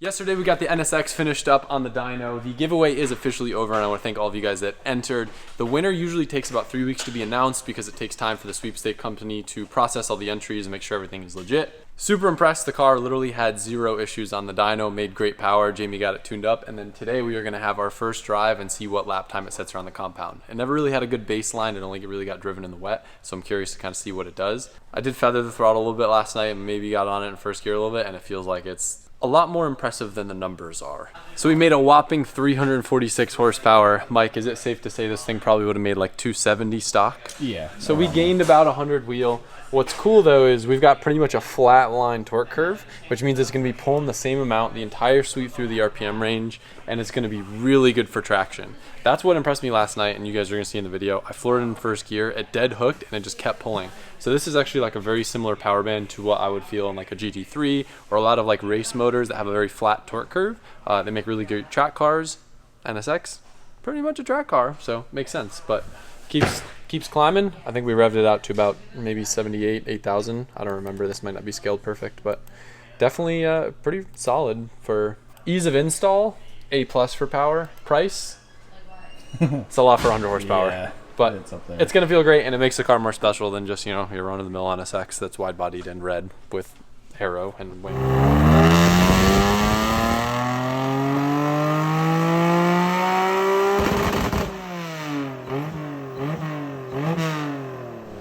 Yesterday we got the NSX finished up on the dyno. The giveaway is officially over and I want to thank all of you guys that entered. The winner usually takes about 3 weeks to be announced because it takes time for the sweepstake company to process all the entries and make sure everything is legit. Super impressed. The car literally had 0 issues on the dyno, made great power. Jamie got it tuned up, and then today we are going to have our first drive and see what lap time it sets around the compound. It never really had a good baseline. It only really got driven in the wet, so I'm curious to kind of see what it does. I did feather the throttle a little bit last night and maybe got on it in first gear a little bit, and it feels like it's a lot more impressive than the numbers are. So we made a whopping 346 horsepower. Mike, is it safe to say this thing probably would have made like 270 stock? Yeah. So we gained about 100 wheel. What's cool though is we've got pretty much a flat line torque curve, which means it's gonna be pulling the same amount the entire sweep through the RPM range, and it's gonna be really good for traction. That's what impressed me last night, and you guys are gonna see in the video. I floored it in first gear, it dead hooked, and it just kept pulling. So this is actually like a very similar power band to what I would feel in like a GT3 or a lot of like race motors that have a very flat torque curve. They make really good track cars. NSX, pretty much a track car, so makes sense, but keeps climbing. I think we revved it out to about maybe 78, 8,000. I don't remember, this might not be scaled perfect, but definitely pretty solid for ease of install, A+ for power, price. It's a lot for 100 horsepower. Yeah. But it's going to feel great, and it makes the car more special than just, you know, your run-of-the-mill NSX that's wide-bodied and red with aero and wing.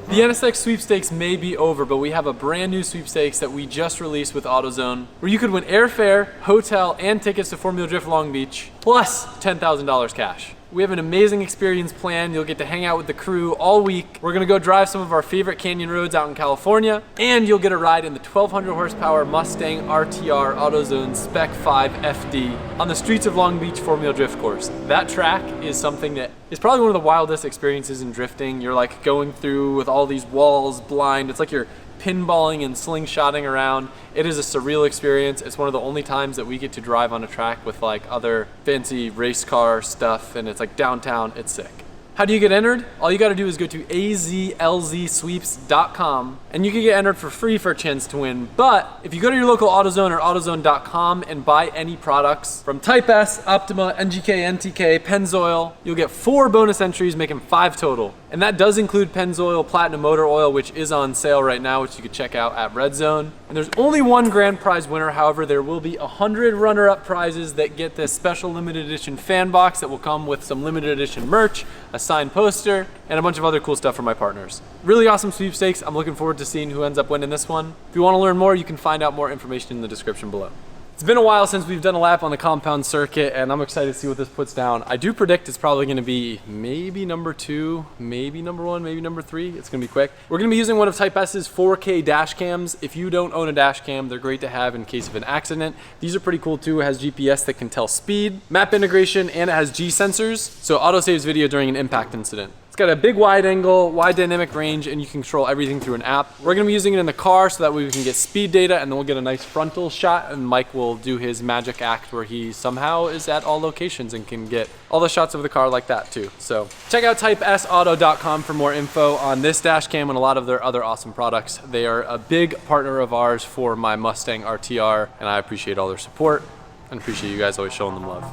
The NSX sweepstakes may be over, but we have a brand new sweepstakes that we just released with AutoZone, where you could win airfare, hotel, and tickets to Formula Drift Long Beach, plus $10,000 cash. We have an amazing experience planned. You'll get to hang out with the crew all week. We're gonna go drive some of our favorite canyon roads out in California, and you'll get a ride in the 1200 horsepower Mustang RTR AutoZone Spec 5 FD on the streets of Long Beach Formula Drift course. That track is something that is probably one of the wildest experiences in drifting. You're like going through with all these walls blind. It's like you're pinballing and slingshotting around. It is a surreal experience. It's one of the only times that we get to drive on a track with like other fancy race car stuff, and it's like downtown. It's sick. How do you get entered? All you gotta do is go to azlzsweeps.com and you can get entered for free for a chance to win. But if you go to your local AutoZone or AutoZone.com and buy any products from Type S, Optima, NGK, NTK, Pennzoil, you'll get 4 bonus entries, making 5 total. And that does include Pennzoil Platinum Motor Oil, which is on sale right now, which you can check out at Red Zone. And there's only 1 grand prize winner. However, there will be 100 runner-up prizes that get this special limited edition fan box that will come with some limited edition merch, a signed poster, and a bunch of other cool stuff from my partners. Really awesome sweepstakes. I'm looking forward to seeing who ends up winning this one. If you want to learn more, you can find out more information in the description below. It's been a while since we've done a lap on the compound circuit, and I'm excited to see what this puts down. I do predict it's probably going to be maybe number 2, maybe number 1, maybe number 3. It's going to be quick. We're going to be using one of Type S's 4K dash cams. If you don't own a dash cam, they're great to have in case of an accident. These are pretty cool too. It has GPS that can tell speed, map integration, and it has G sensors, so auto saves video during an impact incident. It's got a big wide angle, wide dynamic range, and you can control everything through an app. We're gonna be using it in the car so that way we can get speed data, and then we'll get a nice frontal shot, and Mike will do his magic act where he somehow is at all locations and can get all the shots of the car like that too. So check out typesauto.com for more info on this dash cam and a lot of their other awesome products. They are a big partner of ours for my Mustang RTR, and I appreciate all their support and appreciate you guys always showing them love.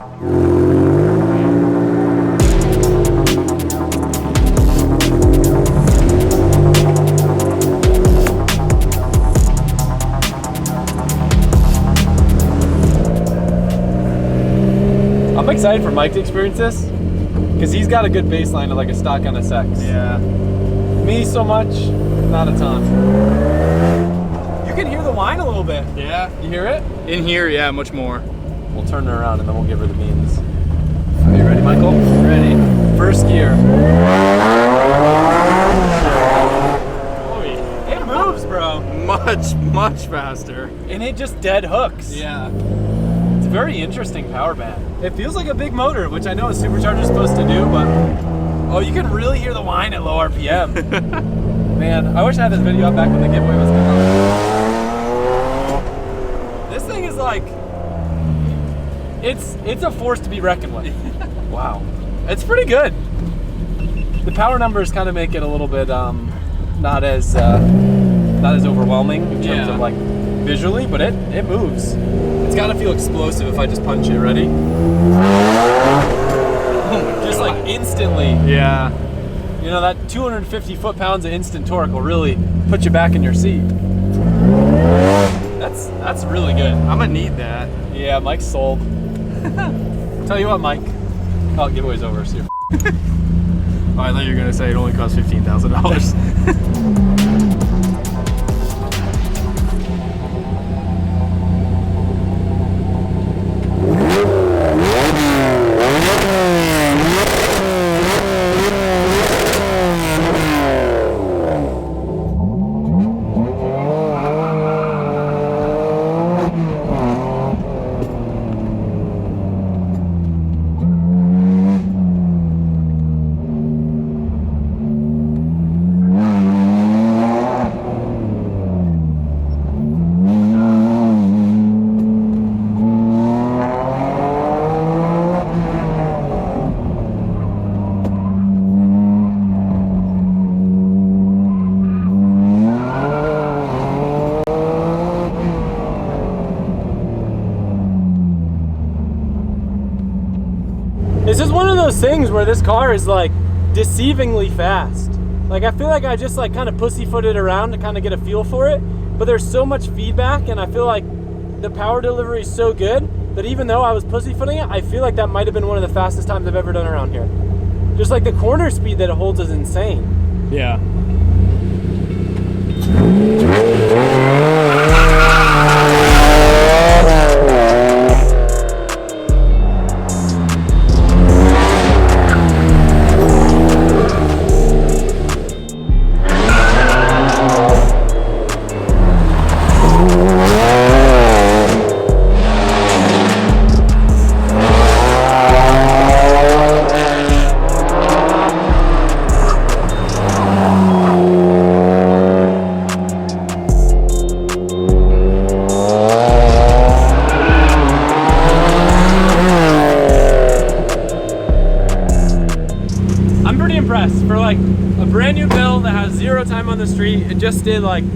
I'm excited for Mike to experience this because he's got a good baseline of like a stock NSX. Yeah. Me, so much, not a ton. You can hear the whine a little bit. Yeah. You hear it? In here, yeah, much more. We'll turn her around and then we'll give her the beans. Are you ready, Michael? Ready. First gear. It moves, bro. Much faster. And it just dead hooks. Yeah. It's a very interesting power band. It feels like a big motor, which I know a supercharger is supposed to do, but oh, you can really hear the whine at low RPM. Man, I wish I had this video up back when the giveaway was going on. This thing is like, it's a force to be reckoned with. Wow, it's pretty good. The power numbers kind of make it a little bit not as overwhelming in terms of like visually, but it moves. It's gotta feel explosive if I just punch it. Ready? Just like instantly. Yeah. You know, that 250 foot-pounds of instant torque will really put you back in your seat. That's really good. I'm gonna need that. Yeah, Mike's sold. Tell you what, Mike. Oh, giveaway's over, so you're Oh, I thought you were gonna say it only costs $15,000. It's just one of those things where this car is like deceivingly fast. Like I feel like I just like kind of pussyfooted around to kind of get a feel for it, but there's so much feedback and I feel like the power delivery is so good that even though I was pussyfooting it, I feel like that might have been one of the fastest times I've ever done around here. Just like the corner speed that it holds is insane. Yeah. For like a brand new build that has 0 time on the street, it just did like, I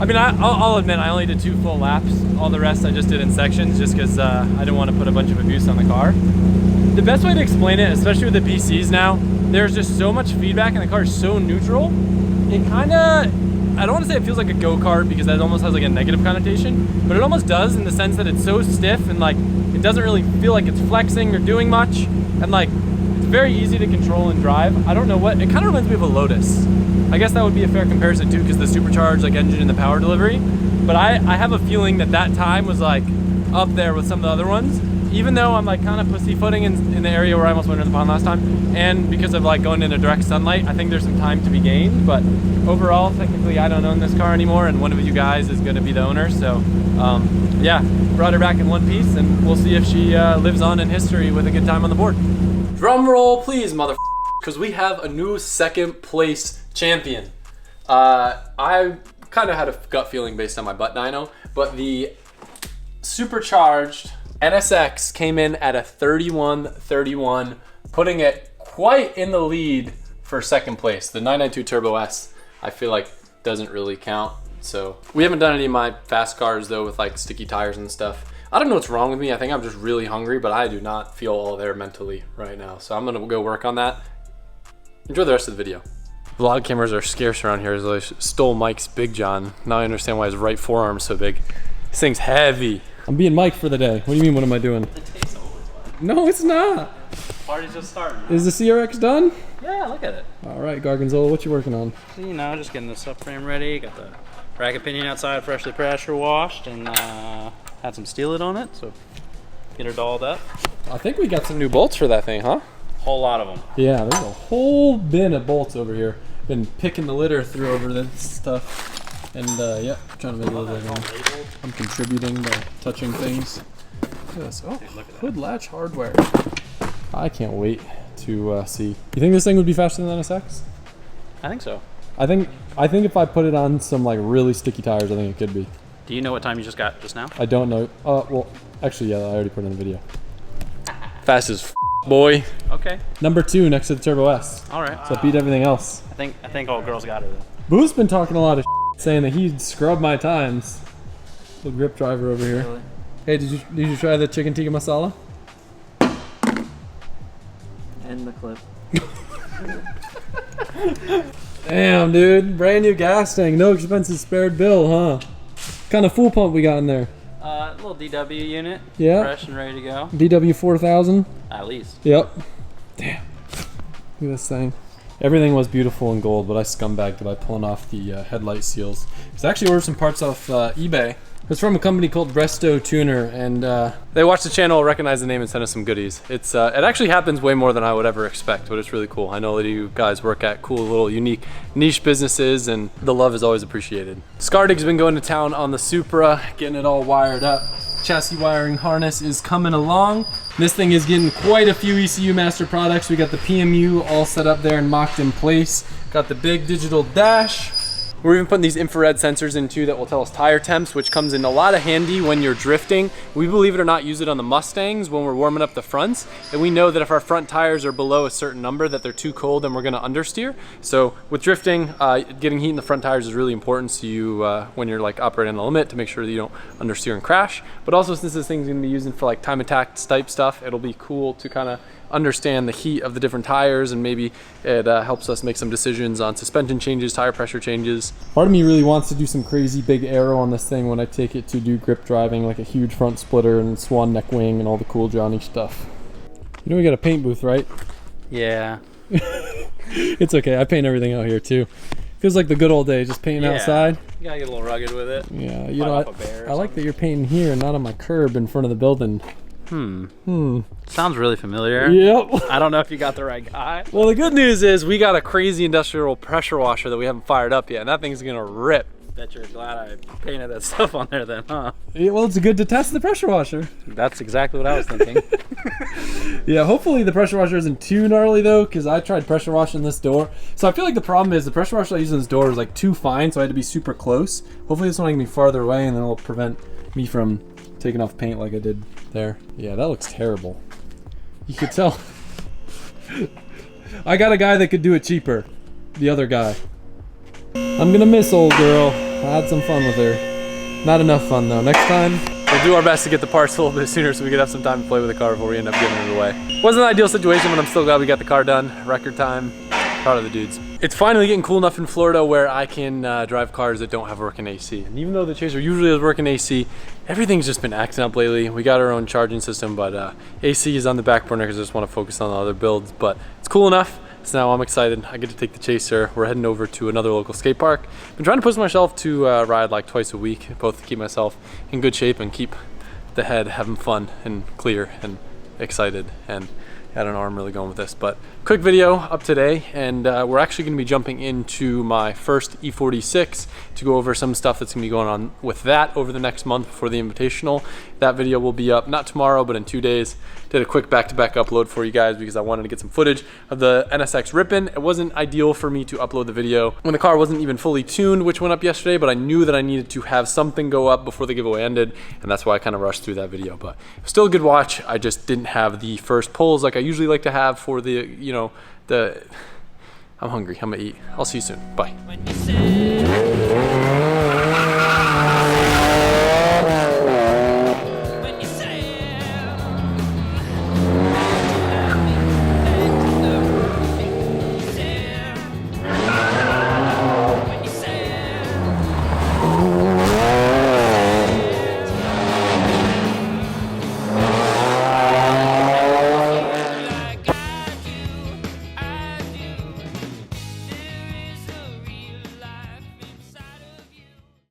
mean, I'll admit I only did 2 full laps. All the rest I just did in sections just because I didn't want to put a bunch of abuse on the car. The best way to explain it, especially with the PCs now, there's just so much feedback and the car is so neutral. It kind of, I don't want to say it feels like a go-kart because that almost has like a negative connotation, but it almost does in the sense that it's so stiff and like it doesn't really feel like it's flexing or doing much, and like very easy to control and drive. I don't know what, it kind of reminds me of a Lotus. I guess that would be a fair comparison too because the supercharged like engine and the power delivery. But I have a feeling that that time was like up there with some of the other ones, even though I'm like kind of pussyfooting in the area where I almost went in the pond last time. And because of like going into direct sunlight, I think there's some time to be gained. But overall, technically I don't own this car anymore and one of you guys is gonna be the owner. So yeah, brought her back in one piece and we'll see if she lives on in history with a good time on the board. Drum roll, please, mother, because we have a new 2nd place champion. I kind of had a gut feeling based on my butt dyno, but the Supercharged NSX came in at a 31.31, putting it quite in the lead for 2nd place. The 992 Turbo S, I feel like doesn't really count. So we haven't done any of my fast cars though with like sticky tires and stuff. I don't know what's wrong with me. I think I'm just really hungry, but I do not feel all there mentally right now. So I'm gonna go work on that. Enjoy the rest of the video. Vlog cameras are scarce around here, so I stole Mike's Big John. Now I understand why his right forearm's so big. This thing's heavy. I'm being Mike for the day. What do you mean, what am I doing? It takes over. No, it's not. Party's just starting. Is the CRX done? Yeah, look at it. All right, Gargonzola, what you working on? So, you know, just getting the subframe ready. Got the bracket pinion outside, freshly pressure washed, and had some steel on it, so get her dolled up. I think we got some new bolts for that thing, huh? Whole lot of them. Yeah, there's a whole bin of bolts over here. Been picking the litter through over this stuff. And yeah, trying to make it look like I'm contributing by touching things. Look at this. Oh, Dude, look at hood latch hardware. I can't wait to see. You think this thing would be faster than the NSX? I think so. I think if I put it on some like really sticky tires, I think it could be. Do you know what time you just got just now? I don't know. Well, actually, yeah, I already put it in the video. Fast as boy. Okay. Number 2 next to the Turbo S. All right. So beat everything else. I think all girls got her though. Boo's been talking a lot of saying that he'd scrub my times. Little grip driver over here. Really? Hey, did you try the chicken tikka masala? End the clip. Damn, dude. Brand new gas tank. No expenses spared bill, huh? Kind of full pump we got in there. Little DW unit. Yeah. Fresh and ready to go. DW 4000. At least. Yep. Damn. Look at this thing. Everything was beautiful in gold, but I scumbagged it by pulling off the headlight seals. I actually ordered some parts off eBay. It's from a company called Resto Tuner, and they watch the channel, recognize the name, and send us some goodies. It actually happens way more than I would ever expect, but it's really cool. I know that you guys work at cool little unique niche businesses, and the love is always appreciated. Scardig's been going to town on the Supra, getting it all wired up. Chassis wiring harness is coming along. This thing is getting quite a few ECU Master products. We got the PMU all set up there and mocked in place. Got the big digital dash. We're even putting these infrared sensors in too that will tell us tire temps, which comes in a lot of handy when you're drifting. We, believe it or not, use it on the Mustangs when we're warming up the fronts. And we know that if our front tires are below a certain number, that they're too cold and we're gonna understeer. So with drifting, getting heat in the front tires is really important to you when you're like operating on the limit to make sure that you don't understeer and crash. But also since this thing's gonna be using for like time attack type stuff, it'll be cool to kind of understand the heat of the different tires, and maybe it helps us make some decisions on suspension changes, tire pressure changes. Part of me really wants to do some crazy big aero on this thing when I take it to do grip driving, like a huge front splitter and swan neck wing and all the cool Johnny stuff. You know we got a paint booth, right? Yeah. It's okay, I paint everything out here too. Feels like the good old days, just painting outside. You gotta get a little rugged with it. Yeah, you know, I like that you're painting here and not on my curb in front of the building. Sounds really familiar. Yep. I don't know if you got the right guy. Well, the good news is we got a crazy industrial pressure washer that we haven't fired up yet, and that thing's gonna rip. Bet you're glad I painted that stuff on there then, huh? Yeah, well, it's good to test the pressure washer. That's exactly what I was thinking. Yeah, hopefully the pressure washer isn't too gnarly though, because I tried pressure washing this door. So I feel like the problem is the pressure washer I use in this door is like too fine, so I had to be super close. Hopefully this one can be farther away, and then it'll prevent me from taking off paint like I did there. Yeah, that looks terrible. You could tell. I got a guy that could do it cheaper. The other guy. I'm gonna miss old girl. I had some fun with her. Not enough fun though. Next time, we'll do our best to get the parts a little bit sooner so we could have some time to play with the car before we end up giving it away. Wasn't an ideal situation, but I'm still glad we got the car done. Record time. Proud of the dudes. It's finally getting cool enough in Florida where I can drive cars that don't have working AC. And even though the Chaser usually has working AC, everything's just been acting up lately. We got our own charging system, but AC is on the back burner because I just want to focus on the other builds. But it's cool enough, so now I'm excited. I get to take the Chaser. We're heading over to another local skate park. Been trying to push myself to ride like twice a week, both to keep myself in good shape and keep the head having fun and clear and excited. And I don't know where I'm really going with this, but quick video up today, and we're actually going to be jumping into my first E46 to go over some stuff that's going to be going on with that over the next month before the Invitational. That video will be up not tomorrow, but in 2 days. Did a quick back-to-back upload for you guys because I wanted to get some footage of the NSX ripping. It wasn't ideal for me to upload the video when the car wasn't even fully tuned, which went up yesterday, but I knew that I needed to have something go up before the giveaway ended, and that's why I kind of rushed through that video. But it was still a good watch. I just didn't have the first pulls like I usually like to have for the, you know, I'm hungry. I'm gonna eat. I'll see you soon. Bye.